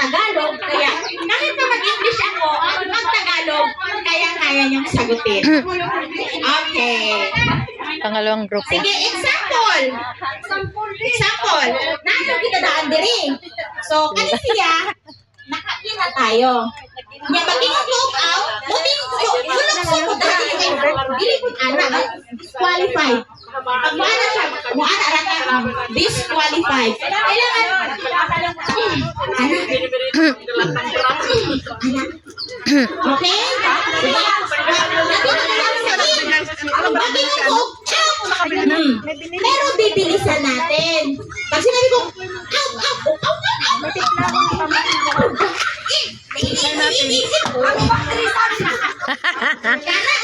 Tagalog, kaya kahit na mag-English ako, mag-Tagalog, kaya niyong sagutin. Okay. Pangalawang grupo. Sige, example. Example. Nasa kita daan diri. So, kani siya, nakaina tayo. Nya maging look out, muting sulok sa ko dali dili kun ana disqualified. Pag wala siya, mo ana ra ka disqualified. Kailangan okay? Pero bibilisan natin. Pag sinabi ko,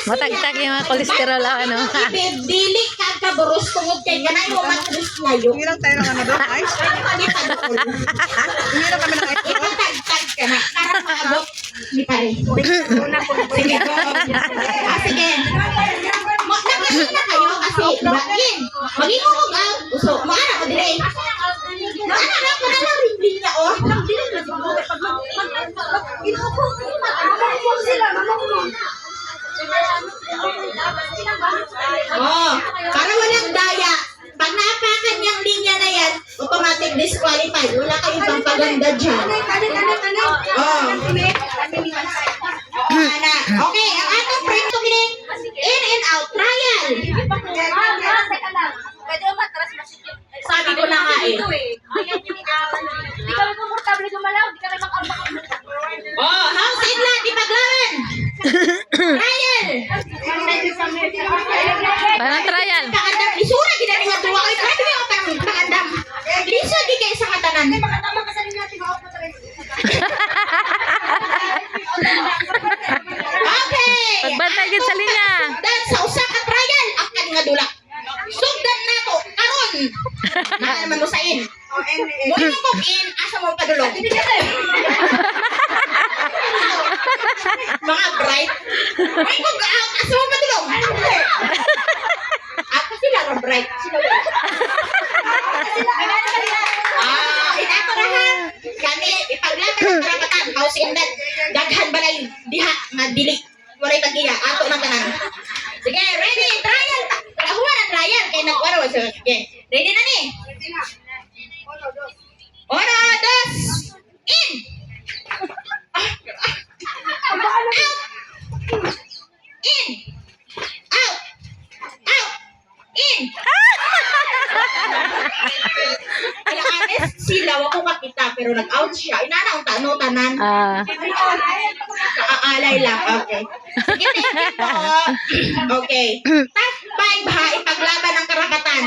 Matagtag yung mga kolesterol ano. Dili ka kaburos tungod kay ganay mo matris layo. Hindi lang tayo ng ano doon, ice. Hindi lang kami ng ice. Ipatagtag ka na. Para maabot ni pare. Sige go. Sige. Nagkasin na kayo kasi bakin. Maging mo out. Uso. Maana ko dire. Maana na ko na lang rin niya oh. Oh, para walang daya. Pag naapakan yung linya na yan, automatic disqualified. Wala kayong pampaganda dyan. Oh. Ana. Okay, ang atong friend to kining in and out trial. Sabi ko na nga eh. Oh, house in lot, ipaglawan. Trial. Parang trial. Pagandam, isura ginani nga duwa ay grabe nga pagandam. Liso di kay sa katanan. Okay. Pagbantay gid sa linya. Dan sa usa ka trial akan nga dula. Sugdan nato karon. Na naman usain. Mo yung pag-in asa mo padulong. Mga bright. Ay kung asa mo padulong. Ako sila ra bright. Sila inato ra ha. Kami ipaglaban ng karapatan house in that daghan balay diha madili. Walay tagiya ato nang tanan. Sige, ready trial. Huwa na trial kay nagwaro sa. Okay. Ready na ni? Uno, dos, in! Out! In! Out! Out! In! Kaya honest sila, wako makita pero nag-out siya. Inana ang tanan. Kaalay lang. Okay. Sige, thank you po. Okay. Top 5 ha, ipaglaban ng karapatan.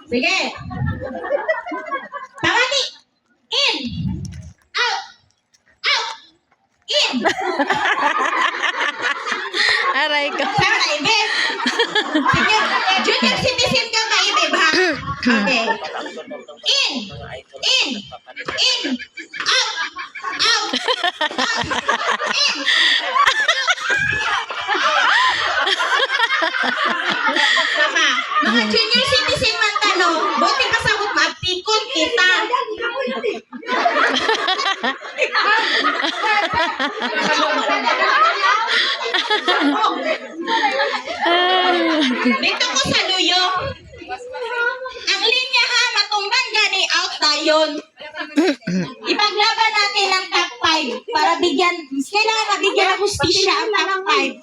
Sige. Tawagi. In. Out. Out. In. Aray ko. Sama na, Ibe. Junior citizen ka ka, Ibe, ha? Okay. In. In. In. Out. Out. In. Sama. Mga junior citizen man tanong, buti kasabot maapikon kita. Dito ko sa luyo. Ang linya ha, matumban gani out tayon. Ipaglaban natin ng top 5 para bigyan, kailangan mabigyan ng hustisya ang top 5.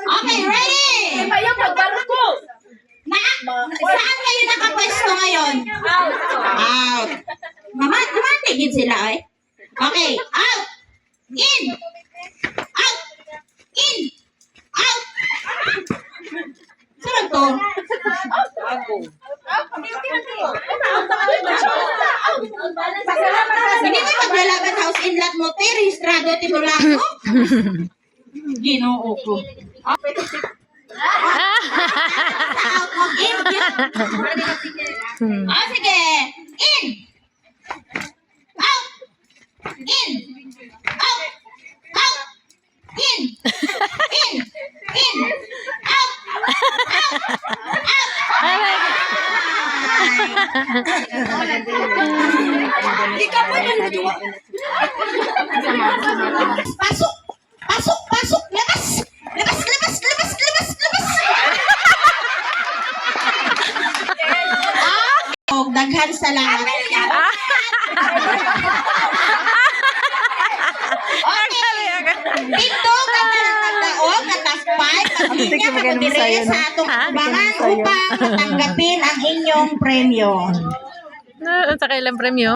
Okay, ready? Saan kayo nakapwesto ngayon? Out. Mamatigid sila eh. Okay, out. In. Out. In. Out. Saan to? Hindi mo paglalaban house in lot mo, pero rehistrado timulako. Ginoo ko. Out mo, in. Sige. In. Out. In. Out. Out. In. In. In. Out. Out. Out. Pasok! Pasok! Pasok! Labas! Labas! Labas! Labas! Labas! Labas! Oh, daghan sa lahat. Ito kata nagdaog katakpay pagbinya ka mo dire sa atong kubangan upang matanggapin ang inyong premyo. Sa kailang premyo?